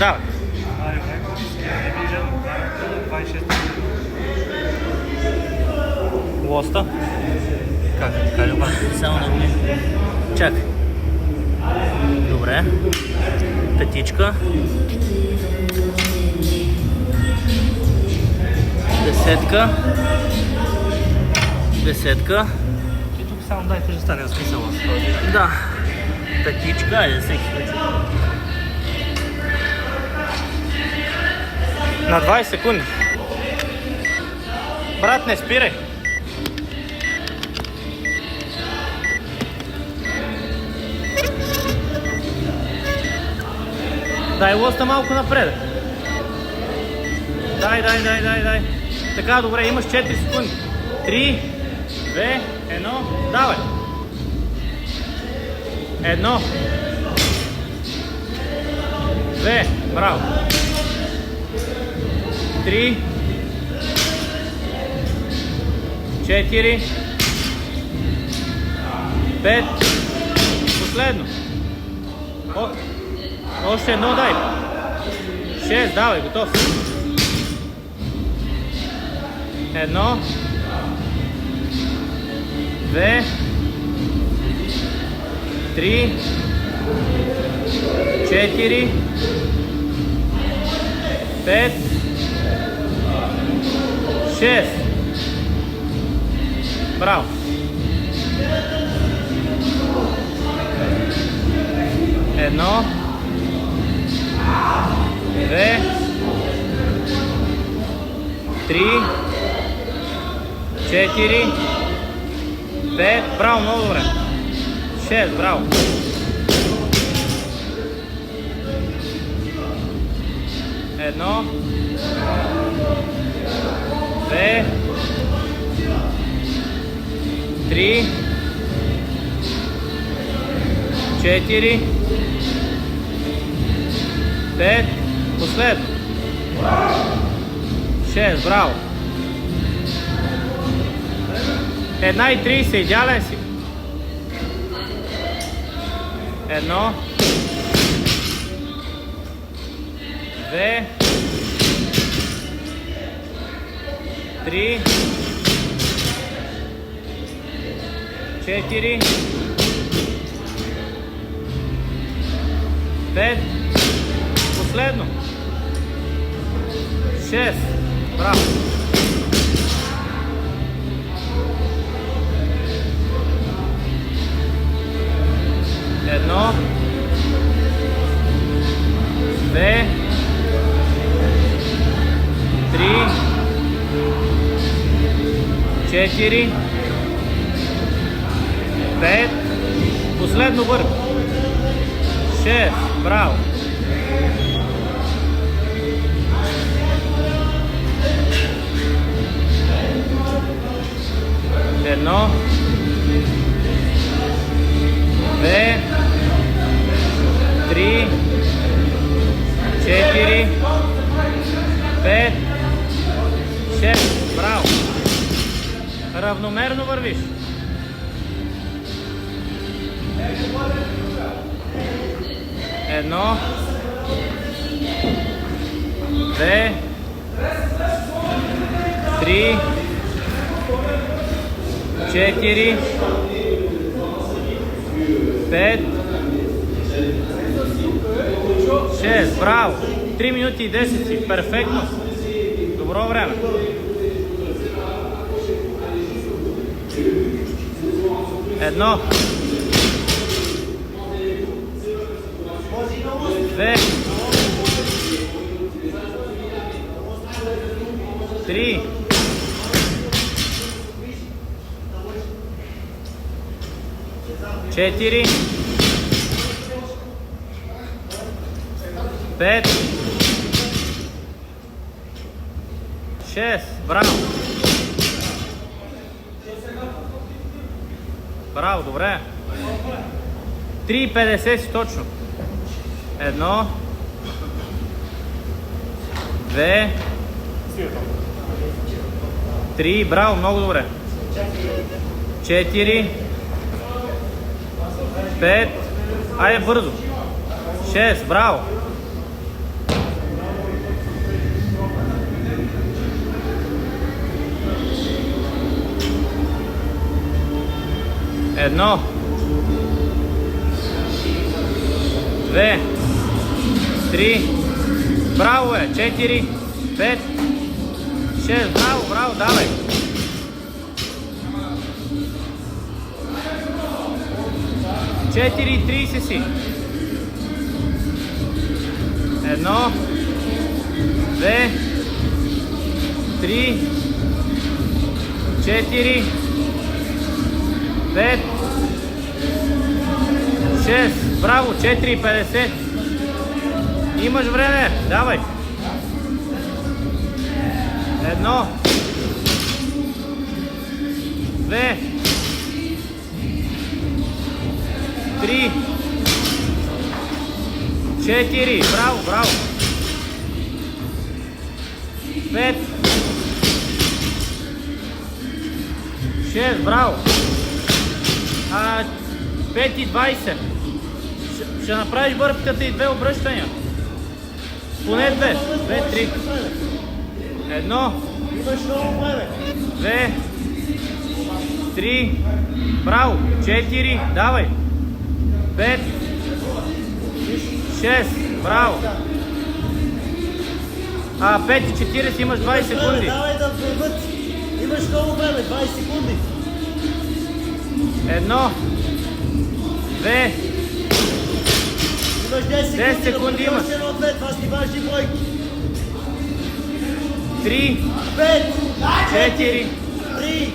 Давай. Лоста. Как? Така ли? Само да го чакай. Добре. Петичка. Десетка. Десетка. И тук само дай тежестта, не смисъла. Да. Петичка, айде всеки случай. На 20 секунди. Брат, не спирай. Дай лоста малко напред. Дай. Така, добре, имаш 4 секунди. 3, 2, 1, давай. 1, 2, браво. 3, 4, 5, последно. Още едно дай. 6, давай, готов. 1, 2, 3, 4, 5, 6. Браво. 1, 2, 3, 4, 5, браво, много добре. 6, браво. 1, 2, 3, 4, 5, последно. 6, браво. 1,30, идеален си. 1, 2, 3, 4, 5, последно. 6, браво. 1, 2, 3, 4, 5, последно върх. 6, браво. 1, 2, 3, 4, 5, 6, браво. Равномерно вървиш. 1, 2, 3, 4, 5, 6, браво! 3 минути и 10 си, перфектно! Добро време! Едно, 2, 3, 4, 5, 6, браво! Браво, добре! 3,50 си точно. 1, 2, 3, браво, много добре. 4, 5, айде бързо. 6, браво. 1, 2, 3, браво е, 4, 5, 6, браво, браво, давай. 4:30 си. 1, 2, 3, 4, 5, 6, браво, 4:50. Имаш време, давай. 1, 2, 3, 4, браво, браво. 5, 6, браво. 5:20. Ще направиш бърката и 2 обръщания. Поне 2. 2, 3. 1, 2, 3, браво. 4, давай. 5, 6, браво. 5:40, имаш 20 секунди. Давай да върват. Имаш много време, 20 секунди. 1, 2, Имаш 10 секунди имаш. Това си важни бройки. 3, 5, 4. 3.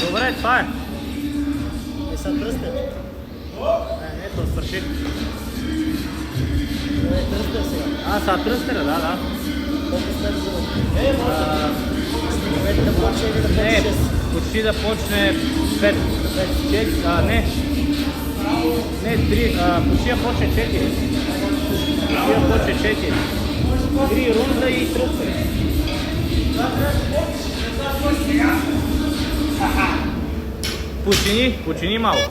Добре, това е. Са тръстен. Не, то свърши. Тръстен сега. Са тръстера, да. Колко сме за може да почне или да почне Не, 6? почти да почне 5. 5, не. Не, 3, почти да почне 4. Почти да почне 4. 3 рунда и тръстера. Почини малко.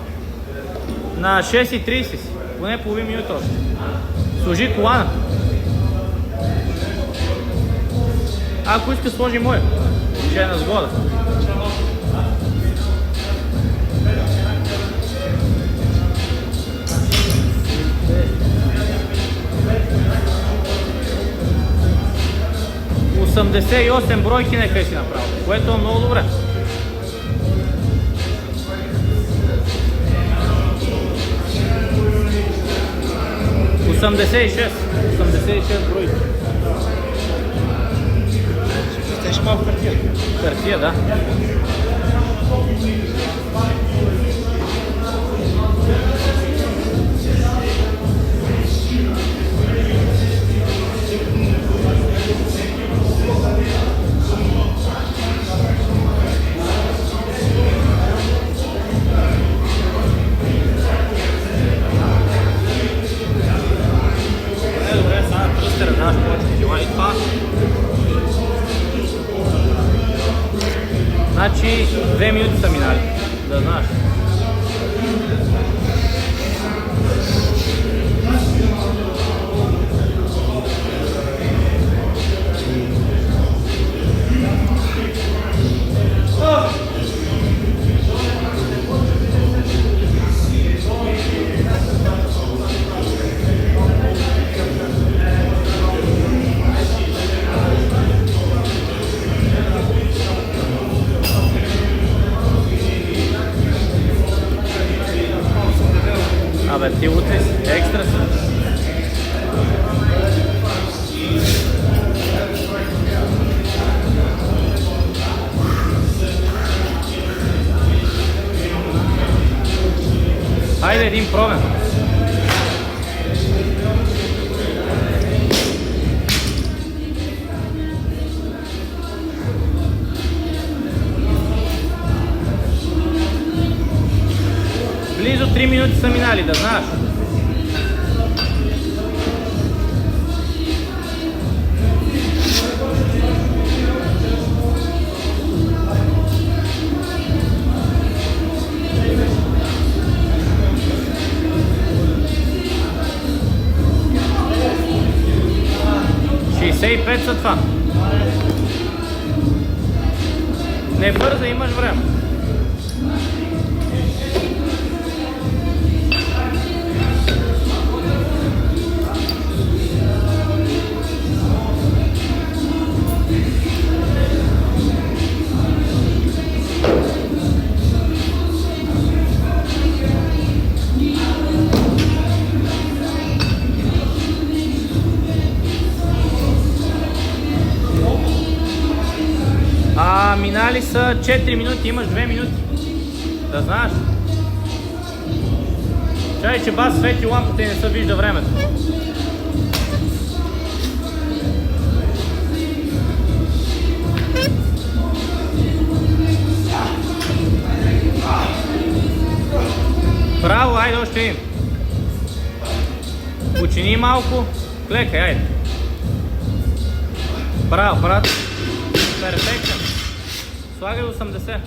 На 6:30 си. Поне половин минута още. Сложи колана. Ако иска, сложи моя. Ще е на сгода. Осемдесет и 8 бройки нека си направил, което е много добре. 86 бройки. Ще малко хартия. Хартия, да. Добре, сега тръстера даш повече кила и това. Значи 2 минути са минали, да знаеш. Абе, ти утре си екстра си. Хайде един пробен. Близо 3 минути са минали, да знаеш. И 5 са това. Не бърза, имаш време. Минали са 4 минути, имаш 2 минути. Да знаеш. Чай, че бас свети лампата и не се вижда времето. Браво, айде още един. Почини малко. Клекай, айде. Браво, брат. Перфектен. Слагай 80.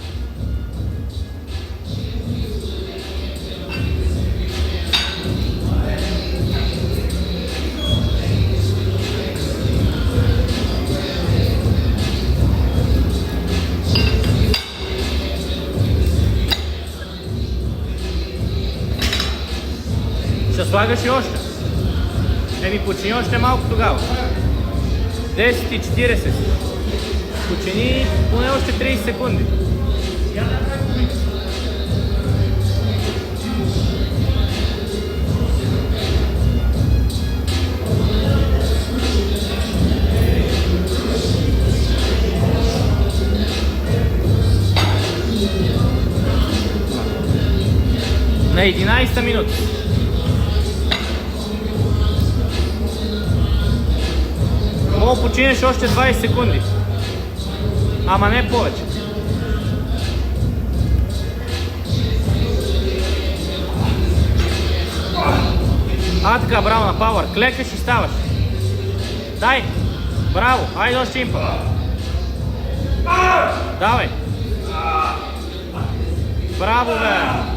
Ще слагаш и още. Еми, почини още малко тогава. 10:40. Почини поне още 30 секунди. На 11-та минута. Мога да починеш още 20 секунди. Ама не повече. Така, браво на пауър. Клекаш и ставаш. Дай. Браво. Айде още един път. Давай. Браво, бе.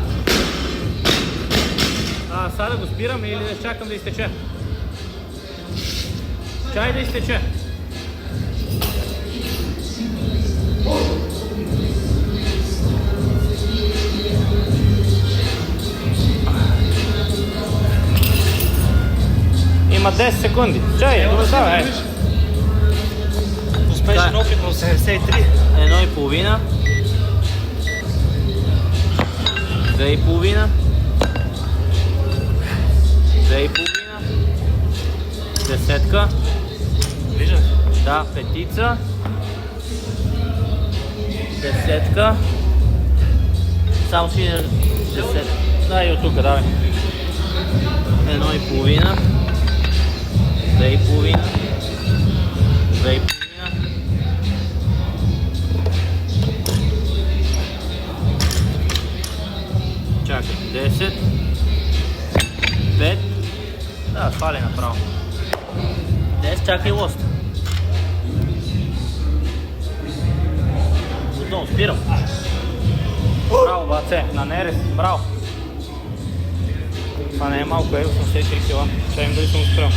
Сега да го спирам или да чакам да изтече? Чай да изтече. Има 10 секунди. Чай, добре, Успешен опит на 83. 1,5. 2,5. 2,5. Десетка. Виждам. Да, петица. Десетка. Само си не... Десетка. Да, и от тук, давай. 1,5. 2,5. 2,5. Чакай, 10. 5. Да, свали направо. 10, чакай лост. Отново спирам. Браво, баце, на нерез, браво. Това не е малко, 83 кила. Чаем дали съм успрял.